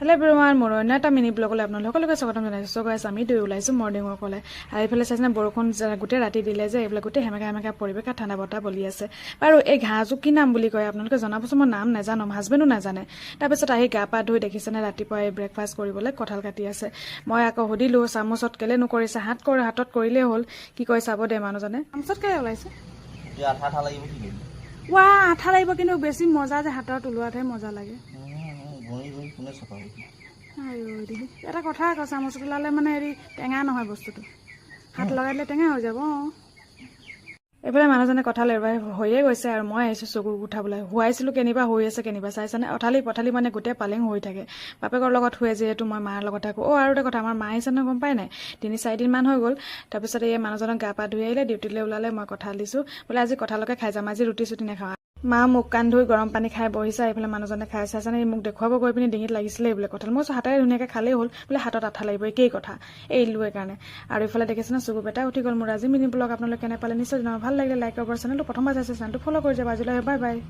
Hello' everyone, মোৰ অন্য এটা মিনি ব্লগলৈ আপোনালোকলৈকে স্বাগতম জনাইছোঁ। চ' গাইছ, আমি দুই ওলাইছোঁ মৰ্ণিং ৱাকলে। আৰু এইফালে চাইছেনে বৰষুণ গোটেই ৰাতি দিলে যে এইবিলাক গোটেই সেমেকা পৰিৱেশ ঠাণ্ডা বতাহ বলি আছে। বাৰু এই ঘাঁহযোৰ কি নাম বুলি কয় আপোনালোকে জনাবচোন। মই নাম নাজানো, হাজবেণ্ডো নাজানে। তাৰপিছত আহি গা পা ধুই দেখিছেনে ৰাতিপুৱা এই ব্ৰেকফাষ্ট কৰিবলৈ কঁঠাল কাটি আছে। মই আকৌ সুধিলোঁ চামুচত কেলে নকৰিছে, হাতত কৰিলেই হ'ল। কি কয় চাব দে মানুহজনে। চামুচত কেলে ওলাইছে? ৱা আঠা লাগিব, কিন্তু বেছি মজা যে হাতত ওলোৱাতহে মজা লাগে। এটা কথা আকৌ চামুচত ওলালে মানে হেৰি টেঙা নহয় বস্তুটো, হাত লগাই দিলে টেঙা হৈ যাব। এইফালে মানুহজনে কঁঠাল এৰুৱাই হৈয়ে গৈছে আৰু মই আহিছোঁ চকু উঠাবলৈ। শুৱাইছিলোঁ কেনিবা হৈ আছে কেনিবা চাইছেনে, পথালি মানে গোটেই পালেং হৈ থাকে। বাপেকৰ লগত শুৱে যিহেতু মই মাৰ লগত থাকোঁ। আৰু এটা কথা, আমাৰ মা আহিছে নহয় গম পাই নাই, 3-4 দিনমান হৈ গ'ল। তাৰপিছত এই মানুহজনক গা পা ধুই আহিলে, ডিউটিলৈ ওলালে। মই কঁঠাল দিছোঁ বোলে আজি কঁঠালকে খাই যাম, আজি ৰুটি চুটি নাখাওঁ। মা মুখ কান ধুই গৰম পানী খাই বহিছে। এইফালে মানুহজনে খাই চাইছেনে, মোক দেখুৱাব গৈ পিনি ডিঙিত লাগিছিলে বোলে কঁঠাল। মই হাতেৰে ধুনীয়াকৈ খালেই হ'ল, বোলে হাতত আঠা লাগিব, একেই কথা। এৰিলোঁ এইকাৰণে। আৰু এইফালে দেখিছেনে চকু পেটা উঠি গ'ল মোৰ। আজি মিনি ব্লগ আপোনালোকে কেনে পালে নিশ্চয় জনাব। ভাল লাগিলে লাইক কৰিব, চেনেলটো প্ৰথমবাৰ চাইছে চেনেলটো ফ'ল' কৰি যাব। আজিলৈ বাই বাই।